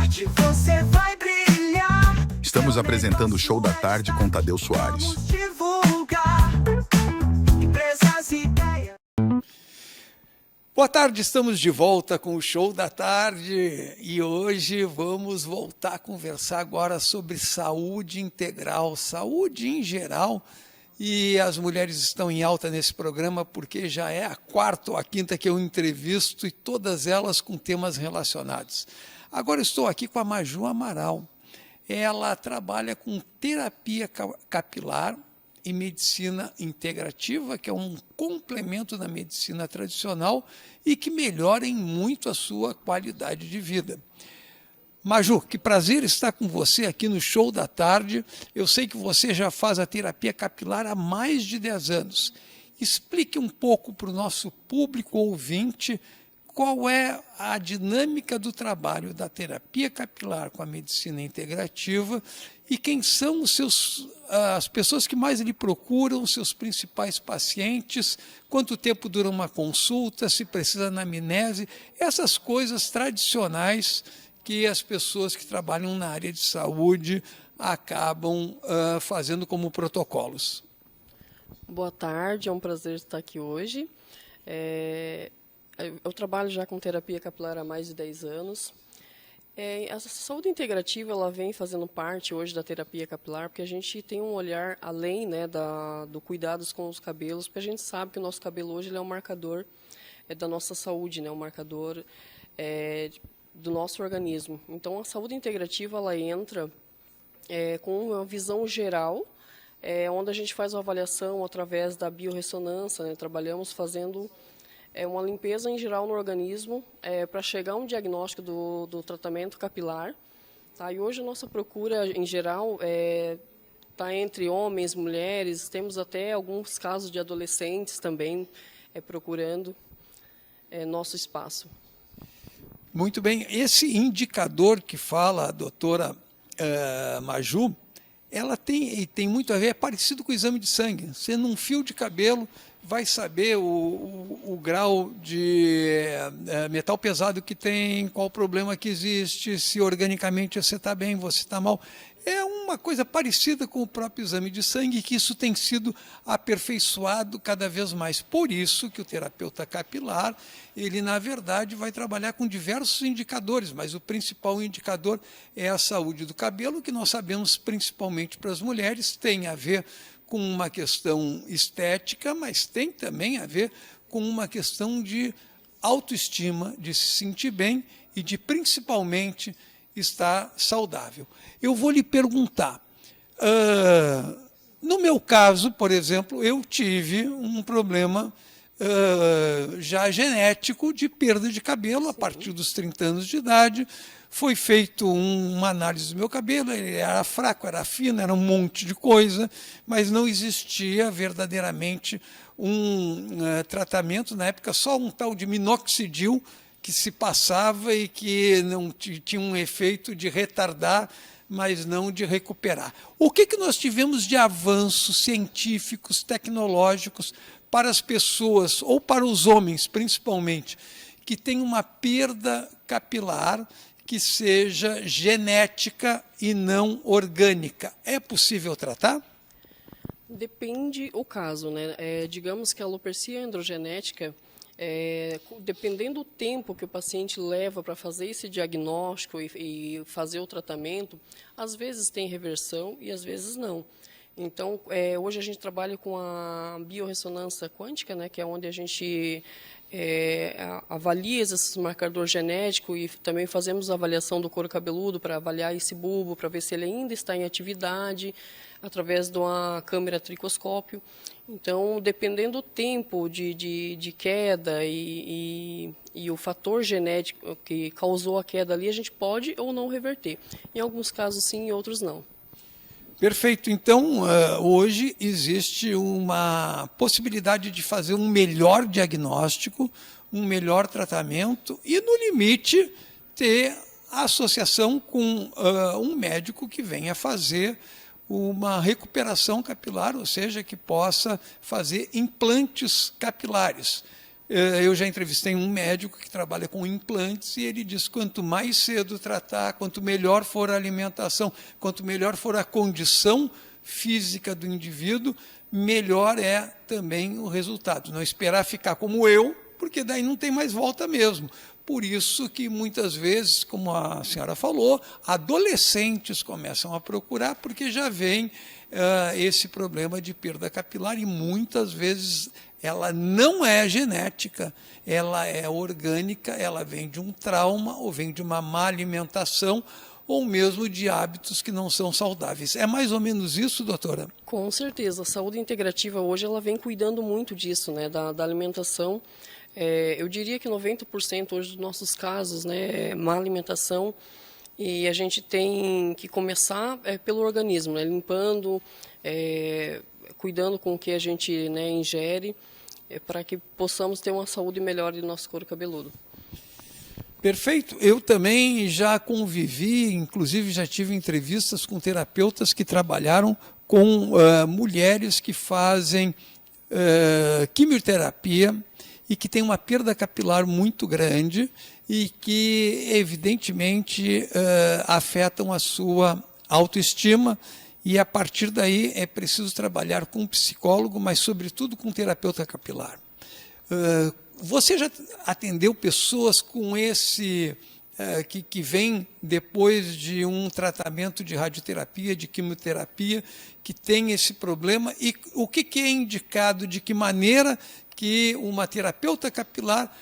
tarde você vai brilhar. Estamos apresentando o Show da Tarde com Tadeu Soares. Vamos divulgar empresas e ideias. Boa tarde, estamos de volta com o Show da Tarde e hoje vamos voltar a conversar agora sobre saúde integral, saúde em geral. E as mulheres estão em alta nesse programa porque já é a quarta ou a quinta que eu entrevisto e todas elas com temas relacionados. Agora estou aqui com a Maju Amaral. Ela trabalha com terapia capilar e medicina integrativa, que é um complemento da medicina tradicional e que melhora em muito a sua qualidade de vida. Maju, que prazer estar com você aqui no Show da Tarde. Eu sei que você já faz a terapia capilar há mais de 10 anos. Explique um pouco para o nosso público ouvinte qual é a dinâmica do trabalho da terapia capilar com a medicina integrativa e quem são as pessoas que mais lhe procuram, seus principais pacientes, quanto tempo dura uma consulta, se precisa de anamnese, essas coisas tradicionais que as pessoas que trabalham na área de saúde acabam fazendo como protocolos. Boa tarde, é um prazer estar aqui hoje. Eu trabalho já com terapia capilar há mais de 10 anos. A saúde integrativa ela vem fazendo parte hoje da terapia capilar, porque a gente tem um olhar além, né, do cuidados com os cabelos, porque a gente sabe que o nosso cabelo hoje ele é um marcador da nossa saúde, né, um marcador do nosso organismo. Então, a saúde integrativa ela entra com uma visão geral, onde a gente faz uma avaliação através da biorressonância, né, trabalhamos fazendo uma limpeza em geral no organismo para chegar a um diagnóstico do tratamento capilar. Tá? E hoje a nossa procura, em geral, está entre homens, mulheres, temos até alguns casos de adolescentes também procurando nosso espaço. Muito bem. Esse indicador que fala a doutora Maju, ela tem muito a ver, é parecido com o exame de sangue. Você, num fio de cabelo, vai saber o grau de metal pesado que tem, qual o problema que existe, se organicamente você está bem, você está mal. É uma coisa parecida com o próprio exame de sangue, que isso tem sido aperfeiçoado cada vez mais. Por isso que o terapeuta capilar, ele na verdade vai trabalhar com diversos indicadores, mas o principal indicador é a saúde do cabelo, que nós sabemos principalmente para as mulheres, tem a ver com uma questão estética, mas tem também a ver com uma questão de autoestima, de se sentir bem e de principalmente estar saudável. Eu vou lhe perguntar, no meu caso, por exemplo, eu tive um problema já genético de perda de cabelo. Sim. A partir dos 30 anos de idade. Foi feito uma análise do meu cabelo, ele era fraco, era fino, era um monte de coisa, mas não existia verdadeiramente um tratamento. Na época, só um tal de minoxidil que se passava e que não tinha um efeito de retardar, mas não de recuperar. O que nós tivemos de avanços científicos, tecnológicos para as pessoas, ou para os homens principalmente, que têm uma perda capilar que seja genética e não orgânica? É possível tratar? Depende o caso, né? Digamos que a alopecia androgenética, dependendo do tempo que o paciente leva para fazer esse diagnóstico e fazer o tratamento, às vezes tem reversão e às vezes não. Então, hoje a gente trabalha com a biorressonância quântica, né, que é onde a gente avalia esses marcadores genéticos e também fazemos a avaliação do couro cabeludo para avaliar esse bulbo, para ver se ele ainda está em atividade, através de uma câmera tricoscópio. Então, dependendo do tempo de queda e o fator genético que causou a queda ali, a gente pode ou não reverter. Em alguns casos sim, em outros não. Perfeito. Então, hoje existe uma possibilidade de fazer um melhor diagnóstico, um melhor tratamento e, no limite, ter a associação com um médico que venha fazer uma recuperação capilar, ou seja, que possa fazer implantes capilares. Eu já entrevistei um médico que trabalha com implantes e ele diz que quanto mais cedo tratar, quanto melhor for a alimentação, quanto melhor for a condição física do indivíduo, melhor é também o resultado. Não esperar ficar como eu, porque daí não tem mais volta mesmo. Por isso que muitas vezes, como a senhora falou, adolescentes começam a procurar porque já vem esse problema de perda capilar e muitas vezes ela não é genética, ela é orgânica, ela vem de um trauma ou vem de uma má alimentação ou mesmo de hábitos que não são saudáveis. É mais ou menos isso, doutora? Com certeza. A saúde integrativa hoje ela vem cuidando muito disso, né, da alimentação. Eu diria que 90% hoje dos nossos casos, né, é má alimentação, e a gente tem que começar pelo organismo, né, limpando, cuidando com o que a gente, né, ingere, para que possamos ter uma saúde melhor do nosso couro cabeludo. Perfeito. Eu também já convivi, inclusive já tive entrevistas com terapeutas que trabalharam com mulheres que fazem quimioterapia e que têm uma perda capilar muito grande e que, evidentemente, afetam a sua autoestima. E, a partir daí, é preciso trabalhar com um psicólogo, mas, sobretudo, com um terapeuta capilar. Você já atendeu pessoas com esse, que vêm depois de um tratamento de radioterapia, de quimioterapia, que tem esse problema? E o que é indicado, de que maneira que uma terapeuta capilar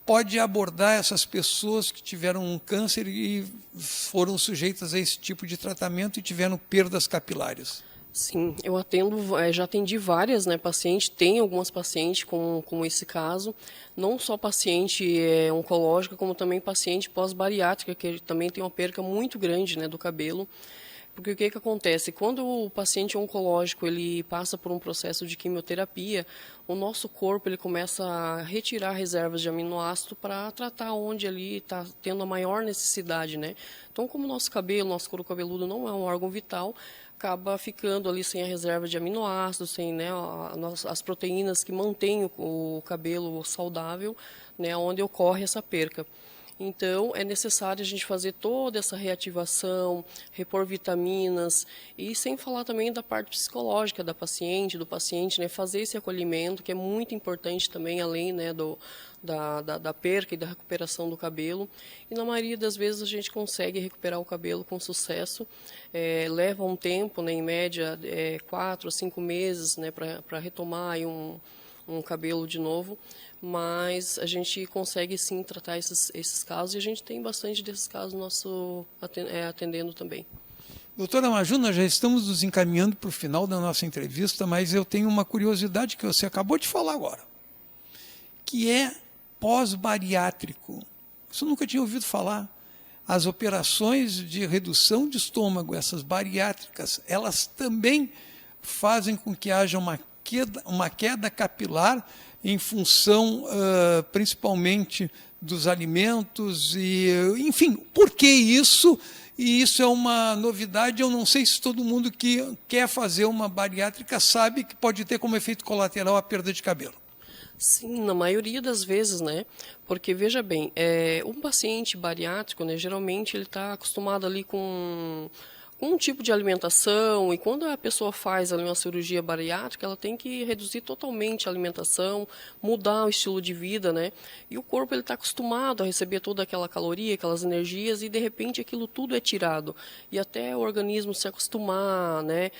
pode abordar essas pessoas que tiveram um câncer e foram sujeitas a esse tipo de tratamento e tiveram perdas capilares? Sim, eu atendo, já atendi várias, né, pacientes, tem algumas pacientes com esse caso, não só paciente oncológica, como também paciente pós-bariátrica, que também tem uma perca muito grande, né, do cabelo. Porque o que acontece? Quando o paciente oncológico ele passa por um processo de quimioterapia, o nosso corpo ele começa a retirar reservas de aminoácido para tratar onde ali está tendo a maior necessidade, né? Então, como o nosso cabelo, nosso couro cabeludo não é um órgão vital, acaba ficando ali sem a reserva de aminoácidos, sem, né, as proteínas que mantêm o cabelo saudável, né, onde ocorre essa perca. Então, é necessário a gente fazer toda essa reativação, repor vitaminas, e sem falar também da parte psicológica da paciente, do paciente, né, fazer esse acolhimento, que é muito importante também, além, né, da perca e da recuperação do cabelo. E na maioria das vezes a gente consegue recuperar o cabelo com sucesso. Leva um tempo, né, em média 4 a 5 meses, né, para retomar aí um cabelo de novo, mas a gente consegue sim tratar esses casos e a gente tem bastante desses casos atendendo também. Doutora Maju, nós já estamos nos encaminhando para o final da nossa entrevista, mas eu tenho uma curiosidade que você acabou de falar agora, que é pós-bariátrico. Isso eu nunca tinha ouvido falar. As operações de redução de estômago, essas bariátricas, elas também fazem com que haja uma queda capilar em função principalmente dos alimentos e, enfim, por que isso? E isso é uma novidade. Eu não sei se todo mundo que quer fazer uma bariátrica sabe que pode ter como efeito colateral a perda de cabelo. Sim, na maioria das vezes, né? Porque, veja bem, um paciente bariátrico, né, geralmente ele está acostumado ali com um tipo de alimentação, e quando a pessoa faz ali uma cirurgia bariátrica, ela tem que reduzir totalmente a alimentação, mudar o estilo de vida, né? E o corpo ele está acostumado a receber toda aquela caloria, aquelas energias, e de repente aquilo tudo é tirado. E até o organismo se acostumar, né?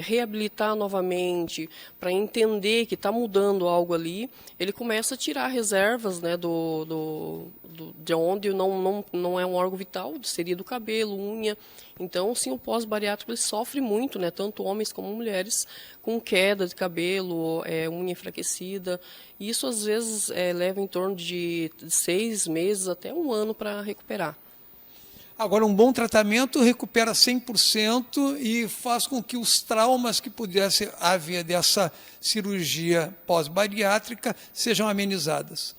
Reabilitar novamente, para entender que está mudando algo ali, ele começa a tirar reservas, né? De onde não é um órgão vital, seria do cabelo, unha. Então, sim, o pós-bariátrico ele sofre muito, né, tanto homens como mulheres, com queda de cabelo, unha enfraquecida. E isso, às vezes, leva em torno de 6 meses até 1 ano para recuperar. Agora, um bom tratamento recupera 100% e faz com que os traumas que pudesse haver dessa cirurgia pós-bariátrica sejam amenizadas.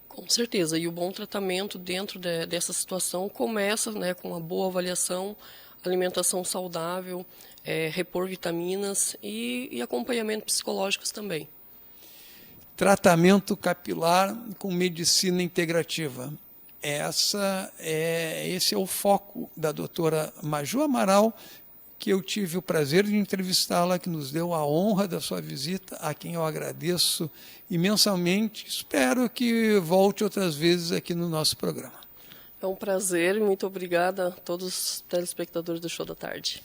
Com certeza, e o bom tratamento dentro dessa situação começa, né, com uma boa avaliação, alimentação saudável, repor vitaminas e acompanhamento psicológicos também. tratamento capilar com medicina integrativa. Esse é o foco da doutora Maju Amaral, que eu tive o prazer de entrevistá-la, que nos deu a honra da sua visita, a quem eu agradeço imensamente. Espero que volte outras vezes aqui no nosso programa. É um prazer e muito obrigada a todos os telespectadores do Show da Tarde.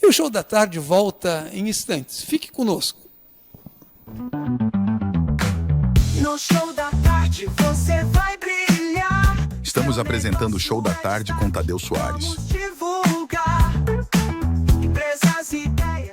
E o Show da Tarde volta em instantes. Fique conosco. No Show da Tarde você vai brilhar. Estamos apresentando o Show da Tarde com Tadeu Soares. Vamos divulgar empresas e ideias.